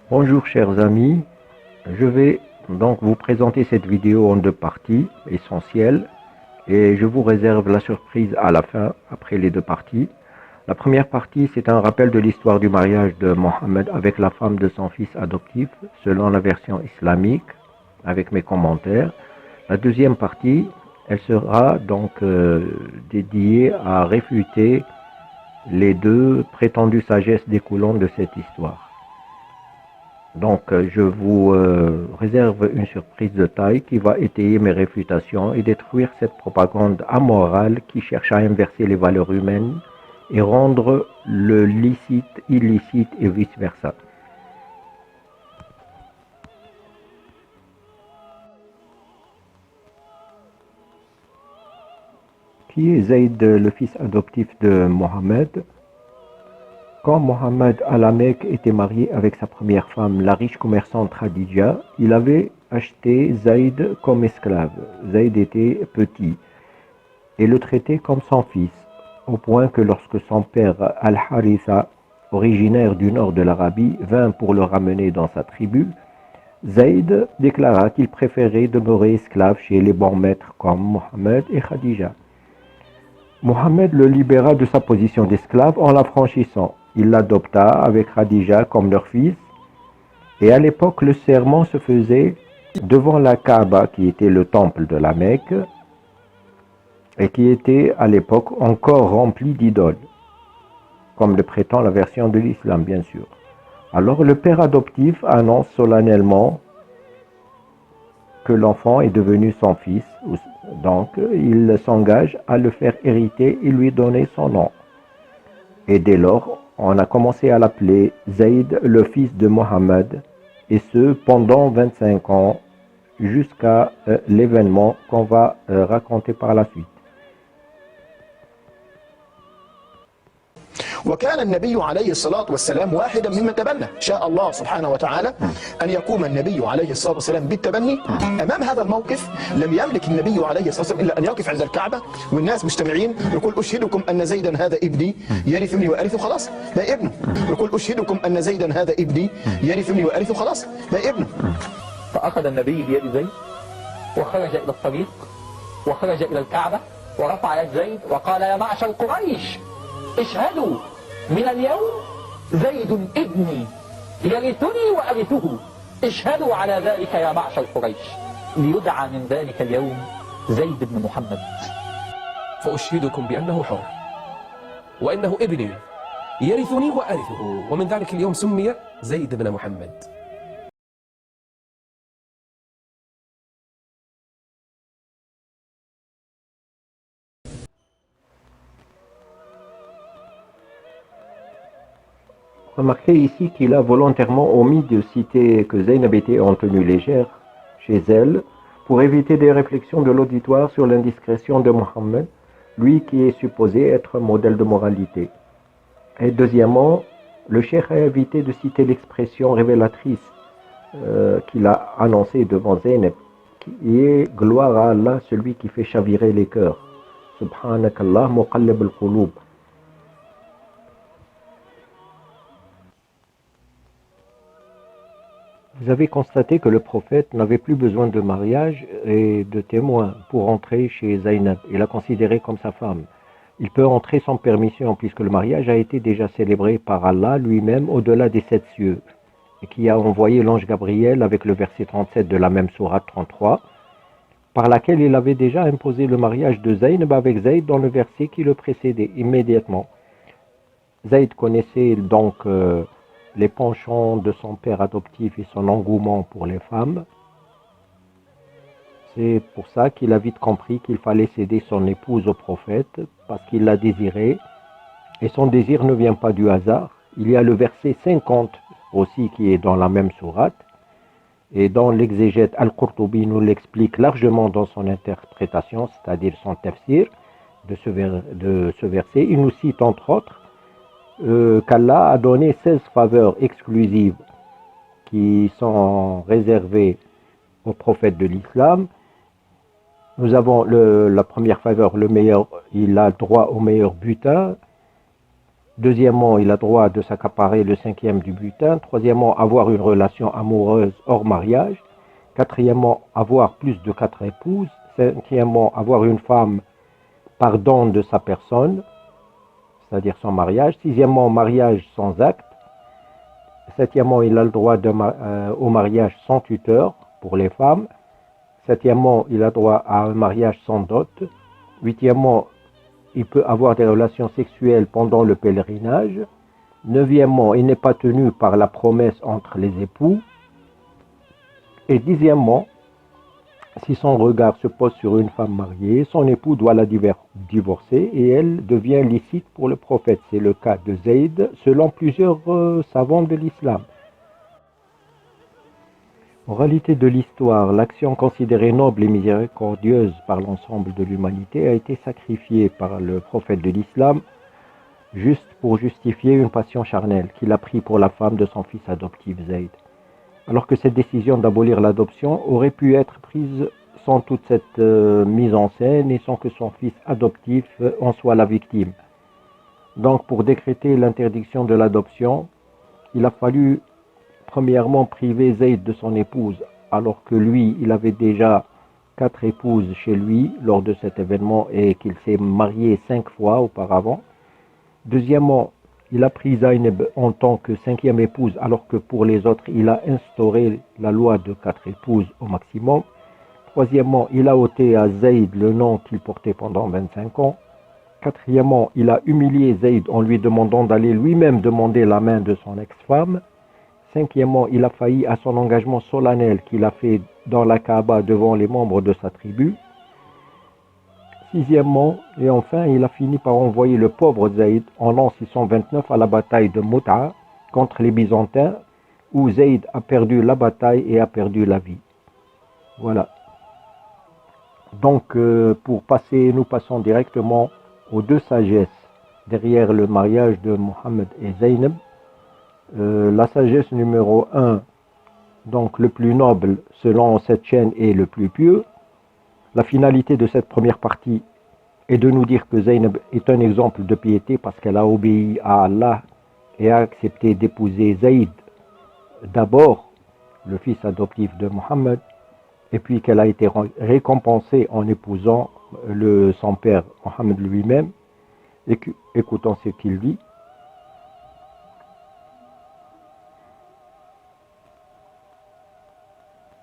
Bonjour chers amis, je vais donc vous présenter cette vidéo en deux parties essentielles et je vous réserve la surprise à la fin, après les deux parties. La première partie, c'est un rappel de l'histoire du mariage de Mohammed avec la femme de son fils adoptif, selon la version islamique, avec mes commentaires. La deuxième partie, elle sera donc dédiée à réfuter les deux prétendues sagesses découlant de cette histoire. Donc, je vous réserve une surprise de taille qui va étayer mes réfutations et détruire cette propagande amorale qui cherche à inverser les valeurs humaines et rendre le licite illicite et vice-versa. Qui est Zayd, le fils adoptif de Mohammed? Quand Mohammed à la Mecque était marié avec sa première femme, la riche commerçante Khadija, il avait acheté Zayd comme esclave. Zayd était petit et le traitait comme son fils, au point que lorsque son père Al-Haritha, originaire du nord de l'Arabie, vint pour le ramener dans sa tribu, Zayd déclara qu'il préférait demeurer esclave chez les bons maîtres comme Mohammed et Khadija. Mohammed le libéra de sa position d'esclave en l'affranchissant. Il l'adopta avec Khadija comme leur fils, et à l'époque le serment se faisait devant la Kaaba, qui était le temple de la Mecque, et qui était à l'époque encore rempli d'idoles, comme le prétend la version de l'islam bien sûr. Alors le père adoptif annonce solennellement que l'enfant est devenu son fils, donc il s'engage à le faire hériter et lui donner son nom. Et dès lors, on a commencé à l'appeler Zayd, le fils de Mohammed, et ce pendant 25 ans, jusqu'à l'événement qu'on va raconter par la suite. وكان النبي عليه الصلاة والسلام واحدا ممن تبنى. شاء الله سبحانه وتعالى أن يقوم النبي عليه الصلاة والسلام بالتبني. أمام هذا الموقف لم يملك النبي عليه الصلاة والسلام إلا أن يقف عند الكعبة والناس مجتمعين يقول أشهدكم أن زيدا هذا ابني يرثني وأرثه، خلاص ده ابنه. يقول أشهدكم أن زيدا هذا ابني يرثني وأرثه، خلاص ده ابنه. فأخذ النبي بيد زيد وخرج إلى الطريق وخرج إلى الكعبة ورفع يد زيد وقال: يا معشر قريش اشهدوا من اليوم زيد ابني يرثني وأرثه، اشهدوا على ذلك يا معشر قريش، ليدعى من ذلك اليوم زيد بن محمد. فأشهدكم بأنه حر وأنه ابني يرثني وأرثه، ومن ذلك اليوم سمي زيد بن محمد. Remarquez ici qu'il a volontairement omis de citer que Zaynab était en tenue légère chez elle pour éviter des réflexions de l'auditoire sur l'indiscrétion de Mohammed, lui qui est supposé être un modèle de moralité. Et deuxièmement, le cheikh a évité de citer l'expression révélatrice qu'il a annoncée devant Zaynab, qui est gloire à Allah, celui qui fait chavirer les cœurs. Subhanakallah muqallib al-qulub. Vous avez constaté que le prophète n'avait plus besoin de mariage et de témoins pour entrer chez Zaynab et la considérer comme sa femme. Il peut entrer sans permission puisque le mariage a été déjà célébré par Allah lui-même au-delà des 7 cieux et qui a envoyé l'ange Gabriel avec le verset 37 de la même sourate 33 par laquelle il avait déjà imposé le mariage de Zaynab avec Zayd dans le verset qui le précédait immédiatement. Zayd connaissait donc les penchants de son père adoptif et son engouement pour les femmes. C'est pour ça qu'il a vite compris qu'il fallait céder son épouse au prophète parce qu'il la désirait et son désir ne vient pas du hasard. Il y a le verset 50 aussi qui est dans la même sourate et dans l'exégète Al-Qurtubi nous l'explique largement dans son interprétation, c'est-à-dire son tafsir de ce verset. Il nous cite entre autres qu'Allah a donné 16 faveurs exclusives qui sont réservées aux prophètes de l'islam. Nous avons la première faveur, le meilleur, il a droit au meilleur butin. Deuxièmement, il a droit de s'accaparer le cinquième du butin. Troisièmement, avoir une relation amoureuse hors mariage. Quatrièmement, avoir plus de 4 épouses. Cinquièmement, avoir une femme par don de sa personne, c'est-à-dire son mariage. Sixièmement, mariage sans acte. Septièmement, il a le droit au mariage sans tuteur pour les femmes. Septièmement, il a droit à un mariage sans dot. Huitièmement, il peut avoir des relations sexuelles pendant le pèlerinage. Neuvièmement, il n'est pas tenu par la promesse entre les époux. Et dixièmement, si son regard se pose sur une femme mariée, son époux doit la divorcer et elle devient licite pour le prophète. C'est le cas de Zayd selon plusieurs savants de l'islam. Moralité de l'histoire, l'action considérée noble et miséricordieuse par l'ensemble de l'humanité a été sacrifiée par le prophète de l'islam juste pour justifier une passion charnelle qu'il a pris pour la femme de son fils adoptif Zayd. Alors que cette décision d'abolir l'adoption aurait pu être prise sans toute cette mise en scène et sans que son fils adoptif en soit la victime. Donc pour décréter l'interdiction de l'adoption, il a fallu premièrement priver Zayd de son épouse, alors que lui, il avait déjà 4 épouses chez lui lors de cet événement et qu'il s'est marié 5 fois auparavant. Deuxièmement, il a pris Zaynab en tant que 5e épouse, alors que pour les autres, il a instauré la loi de 4 épouses au maximum. Troisièmement, il a ôté à Zayd le nom qu'il portait pendant 25 ans. Quatrièmement, il a humilié Zayd en lui demandant d'aller lui-même demander la main de son ex-femme. Cinquièmement, il a failli à son engagement solennel qu'il a fait dans la Kaaba devant les membres de sa tribu. Sixièmement, et enfin, il a fini par envoyer le pauvre Zayd en l'an 629 à la bataille de Mouta contre les Byzantins, où Zayd a perdu la bataille et a perdu la vie. Voilà. Donc, nous passons directement aux 2 sagesses derrière le mariage de Mohammed et Zaynab. La sagesse numéro 1, donc le plus noble selon cette chaîne est le plus pieux. La finalité de cette première partie est de nous dire que Zaynab est un exemple de piété parce qu'elle a obéi à Allah et a accepté d'épouser Zayd, d'abord le fils adoptif de Mohammed, et puis qu'elle a été récompensée en épousant son père Mohammed lui-même. Écoutons ce qu'il dit.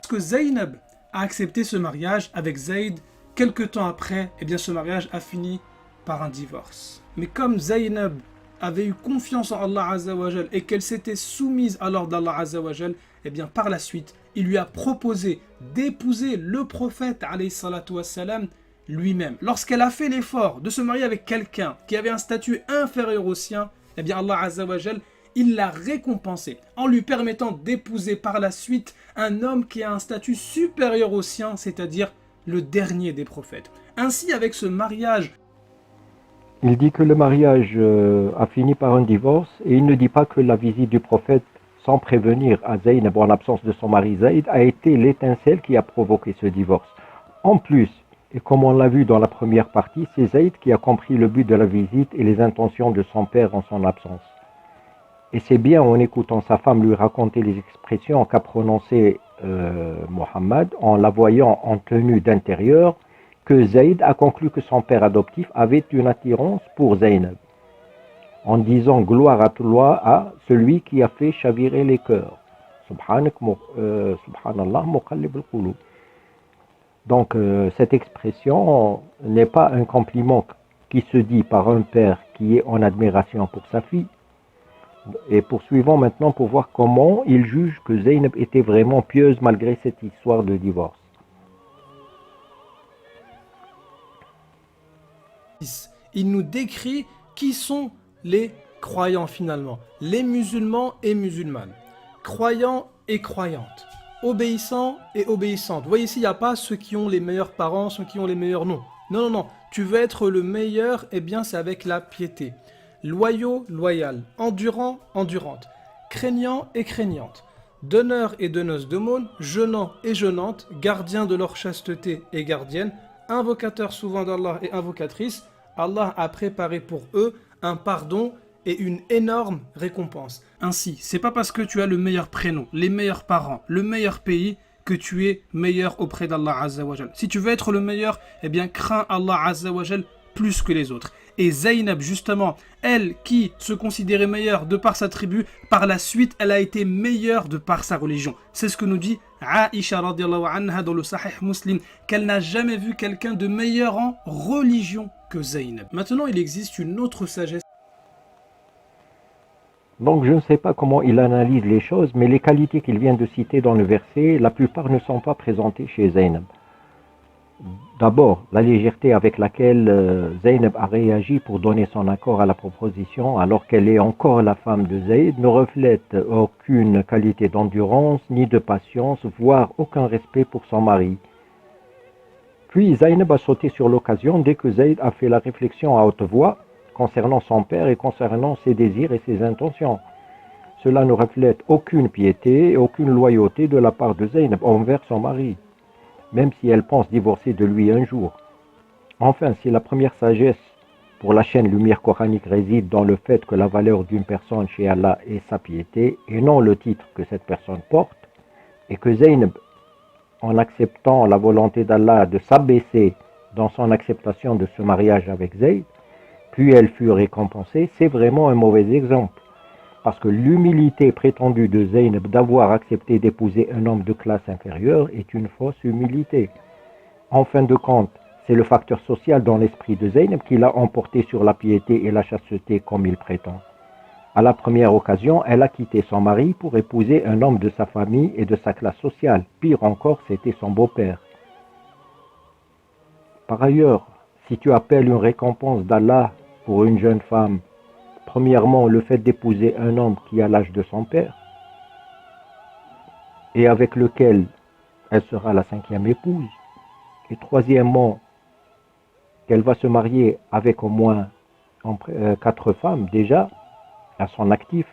Que Zaynab a accepté ce mariage avec Zayd, quelque temps après, eh bien ce mariage a fini par un divorce. Mais comme Zaynab avait eu confiance en Allah Azzawajal et qu'elle s'était soumise à l'ordre d'Allah Azzawajal, eh bien par la suite, il lui a proposé d'épouser le prophète alayhi salatu wassalam lui-même. Lorsqu'elle a fait l'effort de se marier avec quelqu'un qui avait un statut inférieur au sien, eh bien Allah Azzawajal, il l'a récompensé en lui permettant d'épouser par la suite un homme qui a un statut supérieur au sien, c'est-à-dire le dernier des prophètes. Ainsi, avec ce mariage, il dit que le mariage a fini par un divorce et il ne dit pas que la visite du prophète sans prévenir à Zaynab en l'absence de son mari Zayd a été l'étincelle qui a provoqué ce divorce. En plus, et comme on l'a vu dans la première partie, c'est Zayd qui a compris le but de la visite et les intentions de son père en son absence. Et c'est bien en écoutant sa femme lui raconter les expressions qu'a prononcées Mohammed, en la voyant en tenue d'intérieur, que Zayd a conclu que son père adoptif avait une attirance pour Zaynab, en disant gloire à toi à celui qui a fait chavirer les cœurs. Subhanallah muqallib al-qulub. Donc cette expression n'est pas un compliment qui se dit par un père qui est en admiration pour sa fille. Et poursuivons maintenant pour voir comment il juge que Zaynab était vraiment pieuse malgré cette histoire de divorce. il nous décrit qui sont les croyants finalement, les musulmans et musulmanes, croyants et croyantes, obéissants et obéissantes. Vous voyez ici, il n'y a pas ceux qui ont les meilleurs parents, ceux qui ont les meilleurs noms. Non, non, non. Tu veux être le meilleur, eh bien c'est avec la piété. Loyaux, loyal. Endurant, endurante. Craignant et craignante. Donneur et donneuse d'aumône. Jeûnant et jeûnante. Gardiens de leur chasteté et gardiennes. Invocateurs souvent d'Allah et invocatrices. Allah a préparé pour eux un pardon et une énorme récompense. Ainsi, c'est pas parce que tu as le meilleur prénom, les meilleurs parents, le meilleur pays que tu es meilleur auprès d'Allah Azza wa Jal. Si tu veux être le meilleur, eh bien crains Allah Azza wa Jal plus que les autres. Et Zaynab, justement, elle qui se considérait meilleure de par sa tribu, par la suite, elle a été meilleure de par sa religion. C'est ce que nous dit Aïcha radiallahu anha dans le Sahih Muslim, qu'elle n'a jamais vu quelqu'un de meilleur en religion que Zaynab. Maintenant, il existe une autre sagesse. Donc je ne sais pas comment il analyse les choses, mais les qualités qu'il vient de citer dans le verset, la plupart ne sont pas présentées chez Zaynab. D'abord, la légèreté avec laquelle Zaynab a réagi pour donner son accord à la proposition, alors qu'elle est encore la femme de Zayd, ne reflète aucune qualité d'endurance ni de patience, voire aucun respect pour son mari. Puis Zaynab a sauté sur l'occasion dès que Zayd a fait la réflexion à haute voix concernant son père et concernant ses désirs et ses intentions. Cela ne reflète aucune piété et aucune loyauté de la part de Zaynab envers son mari, même si elle pense divorcer de lui un jour. Enfin, si la première sagesse pour la chaîne lumière coranique réside dans le fait que la valeur d'une personne chez Allah est sa piété et non le titre que cette personne porte, et que Zaynab, en acceptant la volonté d'Allah de s'abaisser dans son acceptation de ce mariage avec Zayd, puis elle fut récompensée, c'est vraiment un mauvais exemple. Parce que l'humilité prétendue de Zaynab d'avoir accepté d'épouser un homme de classe inférieure est une fausse humilité. En fin de compte, c'est le facteur social dans l'esprit de Zaynab qui l'a emporté sur la piété et la chasteté comme il prétend. À la première occasion, elle a quitté son mari pour épouser un homme de sa famille et de sa classe sociale. Pire encore, c'était son beau-père. Par ailleurs, si tu appelles une récompense d'Allah pour une jeune femme, premièrement, le fait d'épouser un homme qui a l'âge de son père et avec lequel elle sera la 5e épouse, et troisièmement, qu'elle va se marier avec au moins 4 femmes déjà à son actif.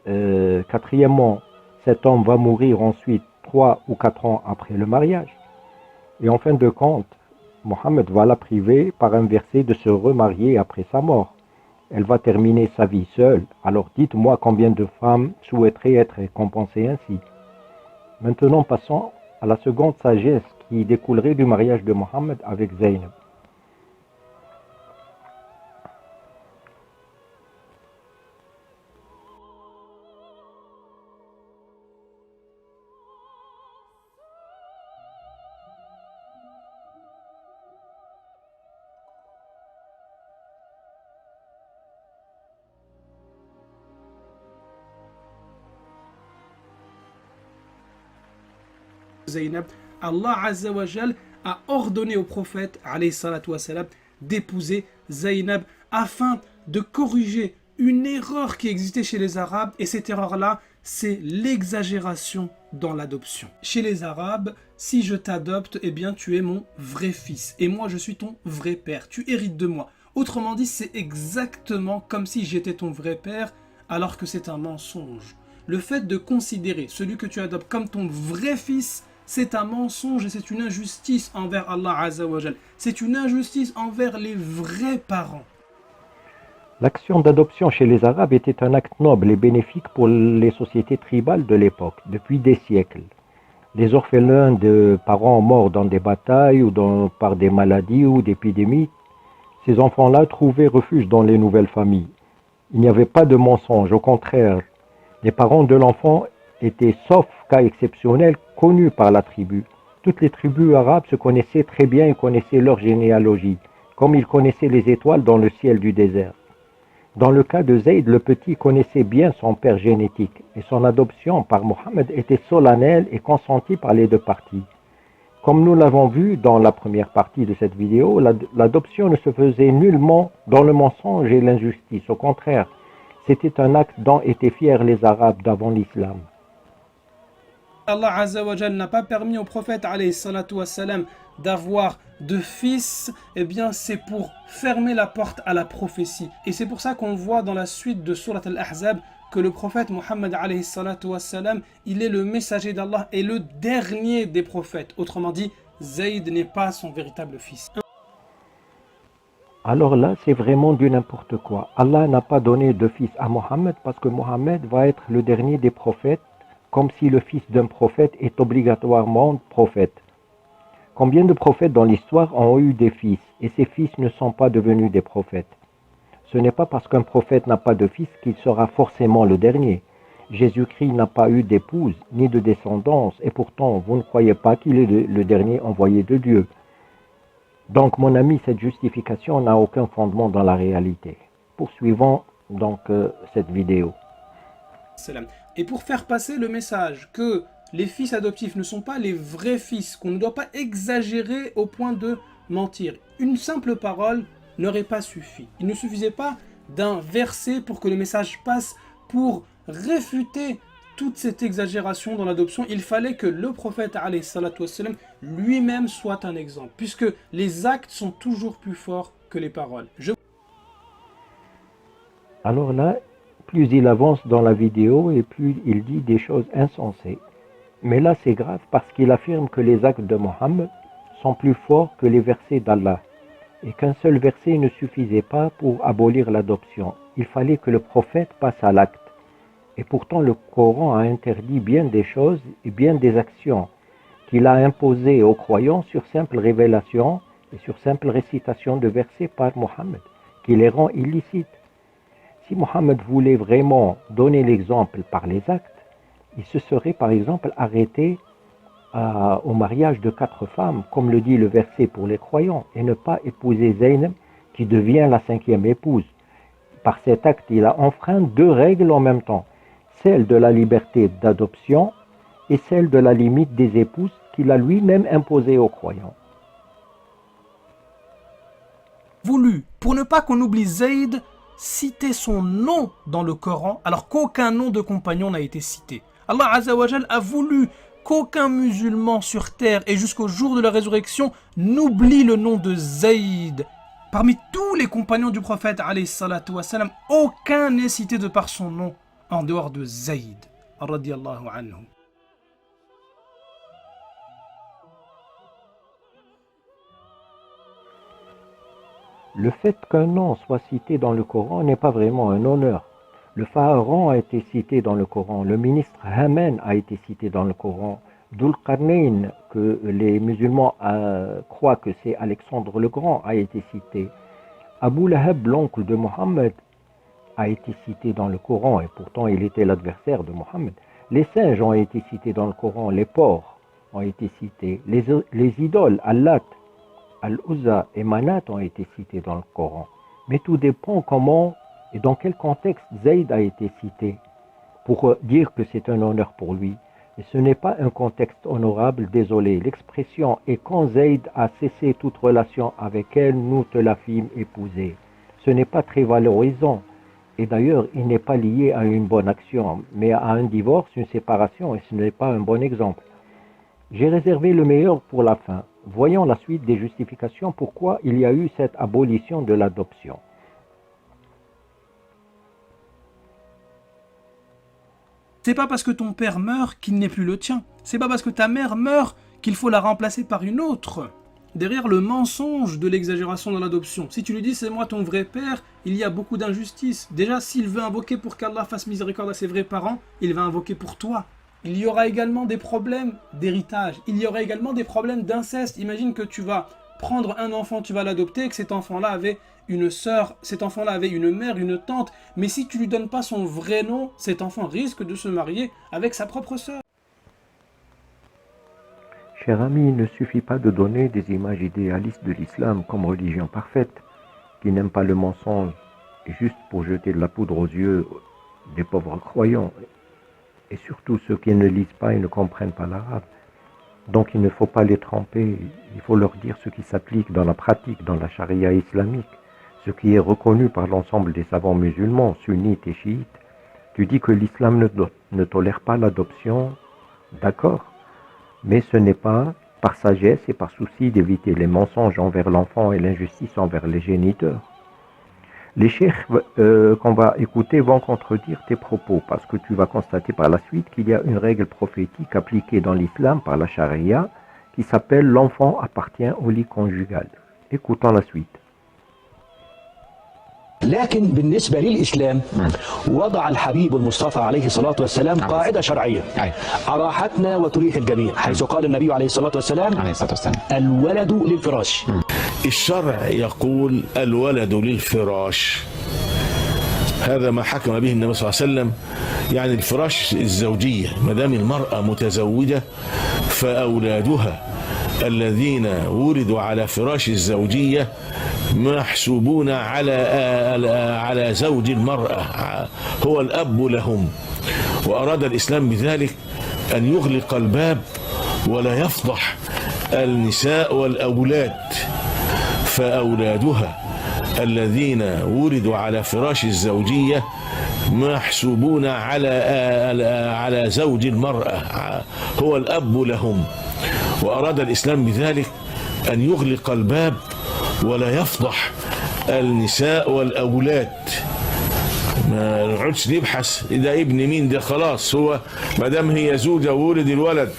Quatrièmement, cet homme va mourir ensuite 3 ou 4 ans après le mariage. Et en fin de compte, Mohammed va la priver par un verset de se remarier après sa mort. Elle va terminer sa vie seule. Alors dites-moi combien de femmes souhaiteraient être récompensées ainsi. Maintenant passons à la seconde sagesse qui découlerait du mariage de Mohammed avec Zaynab. Zaynab, Allah Azza wa Jal a ordonné au prophète alayhi salatu wa salam, d'épouser Zaynab afin de corriger une erreur qui existait chez les Arabes, et cette erreur-là, c'est l'exagération dans l'adoption. Chez les Arabes, si je t'adopte, eh bien tu es mon vrai fils et moi je suis ton vrai père, tu hérites de moi. Autrement dit, c'est exactement comme si j'étais ton vrai père, alors que c'est un mensonge. Le fait de considérer celui que tu adoptes comme ton vrai fils, c'est un mensonge et c'est une injustice envers Allah Azza wa Jal. C'est une injustice envers les vrais parents. L'action d'adoption chez les Arabes était un acte noble et bénéfique pour les sociétés tribales de l'époque, depuis des siècles. Les orphelins de parents morts dans des batailles ou par des maladies ou d'épidémies, ces enfants-là trouvaient refuge dans les nouvelles familles. Il n'y avait pas de mensonge, au contraire. Les parents de l'enfant étaient, sauf cas exceptionnel, connus par la tribu. Toutes les tribus arabes se connaissaient très bien et connaissaient leur généalogie, comme ils connaissaient les étoiles dans le ciel du désert. Dans le cas de Zayd, le petit connaissait bien son père génétique et son adoption par Mohammed était solennelle et consentie par les deux parties. Comme nous l'avons vu dans la première partie de cette vidéo, l'adoption ne se faisait nullement dans le mensonge et l'injustice. Au contraire, c'était un acte dont étaient fiers les Arabes d'avant l'islam. Allah Azza wa Jal n'a pas permis au prophète alayhi salatu wa salam d'avoir de fils, eh bien c'est pour fermer la porte à la prophétie. Et c'est pour ça qu'on voit dans la suite de Surat Al-Ahzab que le prophète Muhammad alayhi salatu wa salam, il est le messager d'Allah et le dernier des prophètes. Autrement dit, Zayd n'est pas son véritable fils. Alors là, c'est vraiment du n'importe quoi. Allah n'a pas donné de fils à Mohammed parce que Mohammed va être le dernier des prophètes, comme si le fils d'un prophète est obligatoirement prophète. Combien de prophètes dans l'histoire ont eu des fils et ces fils ne sont pas devenus des prophètes? Ce n'est pas parce qu'un prophète n'a pas de fils qu'il sera forcément le dernier. Jésus-Christ n'a pas eu d'épouse ni de descendance et pourtant vous ne croyez pas qu'il est le dernier envoyé de Dieu. Donc mon ami, cette justification n'a aucun fondement dans la réalité. Poursuivons donc cette vidéo. Et pour faire passer le message que les fils adoptifs ne sont pas les vrais fils, qu'on ne doit pas exagérer au point de mentir, une simple parole n'aurait pas suffi. Il ne suffisait pas d'un verset pour que le message passe, pour réfuter toute cette exagération dans l'adoption. Il fallait que le prophète alayhi salatu wassalam lui-même soit un exemple, puisque les actes sont toujours plus forts que les paroles. Alors là, plus il avance dans la vidéo et plus il dit des choses insensées. Mais là c'est grave parce qu'il affirme que les actes de Mohammed sont plus forts que les versets d'Allah et qu'un seul verset ne suffisait pas pour abolir l'adoption. Il fallait que le prophète passe à l'acte. Et pourtant le Coran a interdit bien des choses et bien des actions qu'il a imposées aux croyants sur simple révélation et sur simple récitation de versets par Mohammed, qui les rend illicites. Si Mohammed voulait vraiment donner l'exemple par les actes, il se serait par exemple arrêté au mariage de 4 femmes, comme le dit le verset pour les croyants, et ne pas épouser Zaynab, qui devient la 5e épouse. Par cet acte, il a enfreint 2 règles en même temps, celle de la liberté d'adoption et celle de la limite des épouses qu'il a lui-même imposée aux croyants. Voulu, pour ne pas qu'on oublie Zayd, citer son nom dans le Coran, alors qu'aucun nom de compagnon n'a été cité. Allah Azza wa Jal a voulu qu'aucun musulman sur terre et jusqu'au jour de la résurrection n'oublie le nom de Zayd. Parmi tous les compagnons du prophète, alayhi salatu wassalam, aucun n'est cité de par son nom en dehors de Zayd, radiyallahu anhu. Le fait qu'un nom soit cité dans le Coran n'est pas vraiment un honneur. Le pharaon a été cité dans le Coran, le ministre Haman a été cité dans le Coran, Dhul Qarnayn, que les musulmans croient que c'est Alexandre le Grand, a été cité. Abu Lahab, l'oncle de Mohammed, a été cité dans le Coran et pourtant il était l'adversaire de Mohammed. Les singes ont été cités dans le Coran, les porcs ont été cités, les idoles, Allat, Al-Uzza et Manat ont été cités dans le Coran. Mais tout dépend comment et dans quel contexte Zayd a été cité pour dire que c'est un honneur pour lui. Et ce n'est pas un contexte honorable, désolé. L'expression « et quand Zayd a cessé toute relation avec elle, nous te la fîmes épouser ». Ce n'est pas très valorisant. Et d'ailleurs, il n'est pas lié à une bonne action, mais à un divorce, une séparation, et ce n'est pas un bon exemple. J'ai réservé le meilleur pour la fin. Voyons la suite des justifications pourquoi il y a eu cette abolition de l'adoption. C'est pas parce que ton père meurt qu'il n'est plus le tien. C'est pas parce que ta mère meurt qu'il faut la remplacer par une autre. Derrière le mensonge de l'exagération dans l'adoption, si tu lui dis c'est moi ton vrai père, il y a beaucoup d'injustice. Déjà, s'il veut invoquer pour qu'Allah fasse miséricorde à ses vrais parents, il va invoquer pour toi. Il y aura également des problèmes d'héritage. Il y aura également des problèmes d'inceste. Imagine que tu vas prendre un enfant, tu vas l'adopter, et que cet enfant-là avait une sœur, cet enfant-là avait une mère, une tante. Mais si tu lui donnes pas son vrai nom, cet enfant risque de se marier avec sa propre sœur. Cher ami, il ne suffit pas de donner des images idéalistes de l'islam comme religion parfaite, qui n'aime pas le mensonge, juste pour jeter de la poudre aux yeux des pauvres croyants, et surtout ceux qui ne lisent pas et ne comprennent pas l'arabe. Donc il ne faut pas les tromper, il faut leur dire ce qui s'applique dans la pratique, dans la charia islamique, ce qui est reconnu par l'ensemble des savants musulmans, sunnites et chiites. Tu dis que l'islam ne tolère pas l'adoption, d'accord, mais ce n'est pas par sagesse et par souci d'éviter les mensonges envers l'enfant et l'injustice envers les géniteurs. Les cheikhs qu'on va écouter vont contredire tes propos parce que tu vas constater par la suite qu'il y a une règle prophétique appliquée dans l'islam par la charia qui s'appelle « l'enfant appartient au lit conjugal ». Écoutons la suite. لكن بالنسبة للإسلام وضع الحبيب المصطفى عليه الصلاة والسلام قاعدة شرعية أراحتنا وتريح الجميع، حيث قال النبي عليه الصلاة والسلام الولد للفراش. الشرع يقول الولد للفراش، هذا ما حكم به النبي صلى الله عليه وسلم. يعني الفراش الزوجية، ما دام المرأة متزوجة فأولادها الذين ولدوا على فراش الزوجية محسوبون على زوج المرأة، هو الأب لهم. وأراد الإسلام بذلك أن يغلق الباب ولا يفضح النساء والأولاد، فأولادها الذين ولدوا على فراش الزوجية محسوبون على زوج المرأة، هو الأب لهم. وأراد الإسلام بذلك أن يغلق الباب ولا يفضح النساء والأولاد، ما نقعدش نبحث ده ابن مين، ده خلاص هو ما دام هي زوجة وولد الولد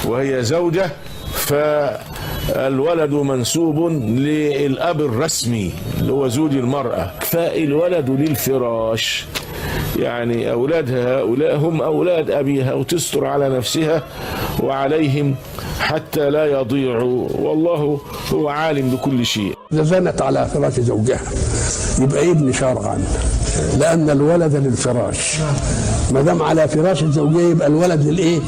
وهي زوجة فالولد منسوب للأب الرسمي اللي هو زوج المرأة، فالولد للفراش، يعني أولادها هؤلاء هم أولاد أبيها، وتستر على نفسها وعليهم حتى لا يضيعوا، والله هو عالم بكل شيء. إذا زنت على فراش زوجها يبقى ابن شرعا، لأن الولد للفراش، ما دام على فراش الزوجية يبقى الولد للإيه؟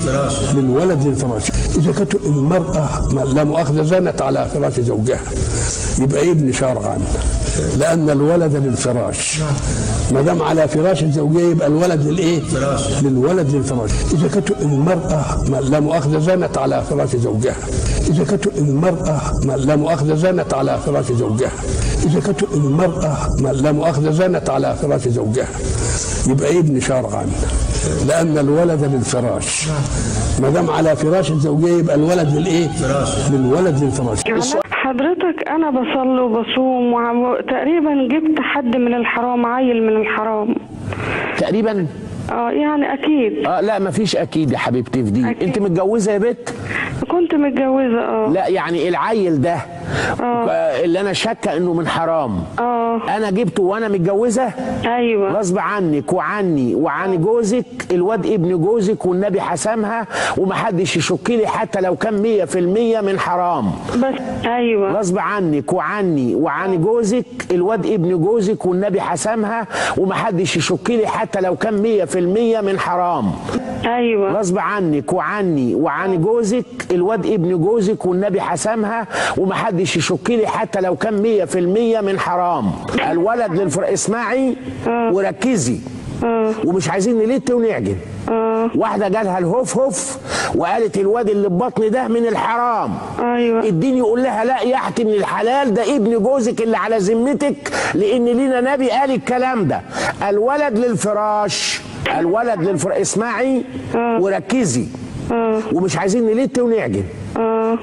للولد للفراش. إذا كانت المرأة لا مؤاخذة زنت على فراش زوجها يبقى ابن شرعا، لأن الولد للفراش، ما دام على فراش الزوجية يبقى الولد للإيه؟ للولد للفراش. إذا كانت المرأة لا مؤاخذة زنت على فراش زوجها، إذا كانت المرأة لا مؤاخذة زنت على فراش زوجها، إذا كانت المرأة لا مؤاخذة زنت على فراش زوجها يبقى ابن شرعا، لأن الولد للفراش، ما دام على فراش الزوجية يبقى الولد للإيه؟ للولد للفراش. حضرتك أنا بصلي وبصوم وتقريبا جبت حد من الحرام، عيل من الحرام تقريبا. يعني أكيد. لا مفيش أكيد يا حبيبتي في دي. أنت متجوزة يا بت؟ كنت متجوزة. لا يعني العيل ده اللي أنا شاكة إنه من حرام أنا جبته وأنا متجوزة؟ أيوة. غصب عنك وعني وعن جوزك، الواد ابن جوزك والنبي حسمها، ومحدش يشك لي حتى لو كان 100% من حرام. بس أيوة. غصب عنك وعني وعن جوزك، الواد ابن جوزك والنبي حسمها، ومحدش يشك لي حتى لو كان 100% من حرام. أيوة. غصب عنك وعني وعن جوزك، الواد ابن جوزك والنبي حسمها، ومحدش يشك لي حتى لو كان 100% من حرام. الولد اسمعي وركزي، ومش عايزين نلت ونعجن. واحدة جالها الهوف هوف وقالت الواد اللي ببطني ده من الحرام. ايوه. الدين يقول لها لا يا اختي من الحلال، ده ابن جوزك اللي على ذمتك، لان لينا نبي قال الكلام ده. الولد للفراش، الولد للفراش، اسمعي وركزي، ومش عايزين نلت ونعجن.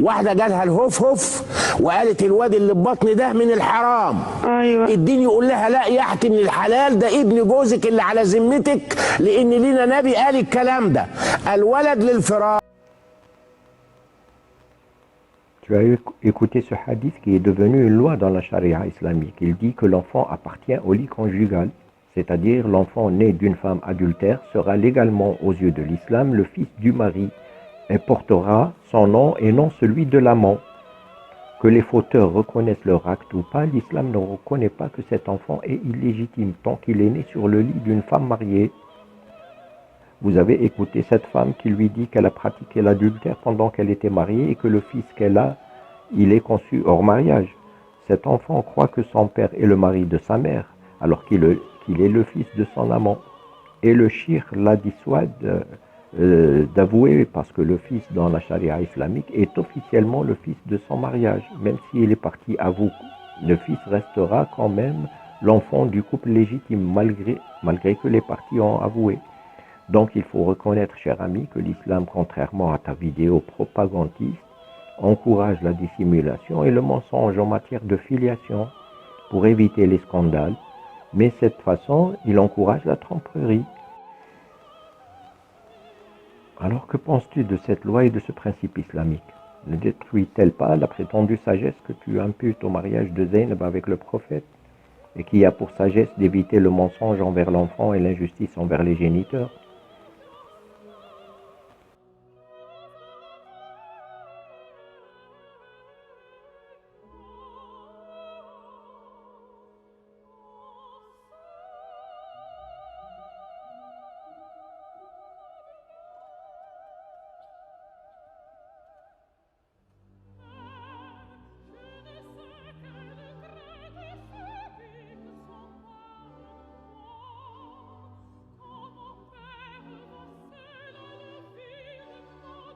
واحدة جالها الهوف هوف وقالت الواد اللي ببطني ده من الحرام. ايوه. الدين يقول لها لا يا اختي من الحلال، ده ابن جوزك اللي على ذمتك، لان لينا نبي قال الكلام ده. الولد للفراش. Tu as écouté ce hadith qui est devenu une loi dans la charia islamique. Il dit que l'enfant appartient au lit conjugal, c'est-à-dire l'enfant né d'une femme adultère sera légalement aux yeux de l'islam le fils du mari et portera son nom et non celui de l'amant. Que les fauteurs reconnaissent leur acte ou pas, l'islam ne reconnaît pas que cet enfant est illégitime tant qu'il est né sur le lit d'une femme mariée. Vous avez écouté cette femme qui lui dit qu'elle a pratiqué l'adultère pendant qu'elle était mariée et que le fils qu'elle a, il est conçu hors mariage. Cet enfant croit que son père est le mari de sa mère, alors qu'il est le fils de son amant. Et le shirk la dissuade d'avouer, parce que le fils dans la charia islamique est officiellement le fils de son mariage. Même s'il est parti à vous, le fils restera quand même l'enfant du couple légitime, malgré que les parties ont avoué. Donc il faut reconnaître, cher ami, que l'islam, contrairement à ta vidéo propagandiste, encourage la dissimulation et le mensonge en matière de filiation pour éviter les scandales. Mais de cette façon, il encourage la tromperie. Alors que penses-tu de cette loi et de ce principe islamique? Ne détruit-elle pas la prétendue sagesse que tu imputes au mariage de Zaynab avec le prophète? et qui a pour sagesse d'éviter le mensonge envers l'enfant et l'injustice envers les géniteurs.